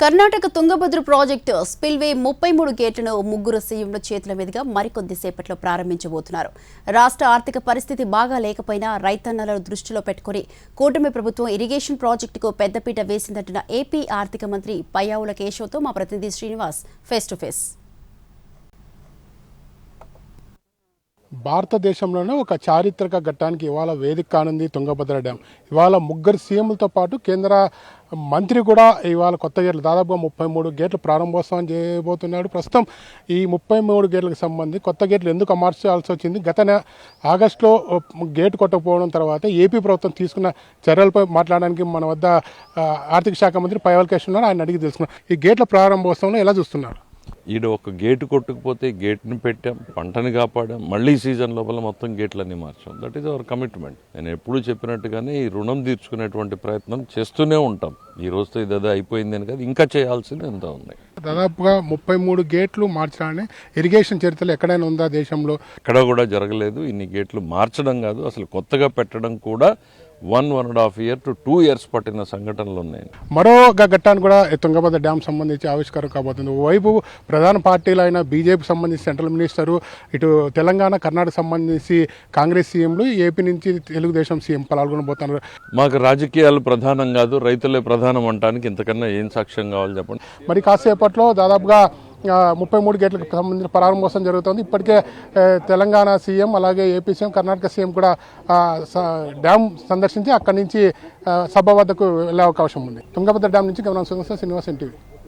Karnataka Tungabhadra project spillway 33 గేట్లను ముగ్గురు సీఎంల చేతుల మీదుగా మరికొద్ది సేపట్లో ప్రారంభించబోతున్నారు. రాష్ట్ర ఆర్థిక పరిస్థితి బాగా లేకపోయినా రైతన్నలను దృష్టిలో పెట్టుకుని కూటమి ప్రభుత్వం ఇరిగేషన్ ప్రాజెక్టుకు పెద్దపీట వేసిందంటున్న ఏపీ ఆర్థిక మంత్రి పయ్యావుల కేశవ్తో మా ప్రతినిధి శ్రీనివాస్ ఫేస్ టు ఫేస్. భారతదేశంలోనే ఒక చారిత్రక ఘట్టానికి ఇవాళ వేదిక కానుంది తుంగభద్ర డ్యామ్. ఇవాళ ముగ్గురు సీఎంలతో పాటు కేంద్ర మంత్రి కూడా ఇవాళ కొత్త గేట్లు దాదాపుగా 33 గేట్లు ప్రారంభోత్సవం చేయబోతున్నాడు. ప్రస్తుతం ఈ 33 గేట్లకు సంబంధించి కొత్త గేట్లు ఎందుకు అమర్చాల్సి వచ్చింది, గత ఆగస్టులో గేటు కొట్టకపోవడం తర్వాత ఏపీ ప్రభుత్వం తీసుకున్న చర్యలపై మాట్లాడడానికి మన వద్ద ఆర్థిక శాఖ మంత్రి పయ్యావుల కేశవ్ ఉన్నారు. ఆయన అడిగి తెలుసుకున్నారు. ఈ గేట్ల ప్రారంభోత్సవంలో ఎలా చూస్తున్నారు? ఈడ ఒక గేటు కొట్టుకుపోతే గేట్ని పెట్టాం, పంటని కాపాడాం, మళ్ళీ సీజన్ లోపల మొత్తం గేట్లన్నీ మార్చాం. That is our commitment. నేను ఎప్పుడూ చెప్పినట్టుగానే ఈ రుణం తీర్చుకునేటువంటి ప్రయత్నం చేస్తూనే ఉంటాం. ఈ రోజుతో ఇది అయిపోయింది అని కాదు, ఇంకా చేయాల్సింది ఎంత ఉంది. దాదాపుగా 33 గేట్లు మార్చడాన్ని ఇరిగేషన్ చరిత్రలో ఎక్కడైనా ఉందా దేశంలో? ఎక్కడ కూడా జరగలేదు. ఇన్ని గేట్లు మార్చడం కాదు, అసలు కొత్తగా పెట్టడం కూడా 1.5 year to 2 years పట్టిన సంఘటనలు ఉన్నాయి. మరో ఘట్టాన్ని కూడా తుంగభద్ర డ్యామ్ సంబంధించి ఆవిష్కారం కాబోతుంది. ఓవైపు ప్రధాన పార్టీలైన బీజేపీ సంబంధించి సెంట్రల్ మినిస్టరు, ఇటు తెలంగాణ కర్ణాటక సంబంధించి కాంగ్రెస్ సీఎంలు, ఏపీ నుంచి తెలుగుదేశం సీఎం పాల్గొనబోతున్నారు. మాకు రాజకీయాలు ప్రధానం కాదు, రైతులే ప్రధానం అంటానికి ఇంతకన్నా ఏం సాక్ష్యం కావాలి చెప్పండి. మరి కాసేపట్లో దాదాపుగా 33 గేట్లకు సంబంధించిన ప్రారంభోత్సవం జరుగుతుంది. ఇప్పటికే తెలంగాణ సీఎం, అలాగే ఏపీ సీఎం, కర్ణాటక సీఎం కూడా డ్యామ్ సందర్శించి అక్కడి నుంచి సభ వద్దకు వెళ్ళే అవకాశం ఉంది. తుంగభద్ర డ్యామ్ నుంచి శ్రీనివాస్ ఎన్టీవీ.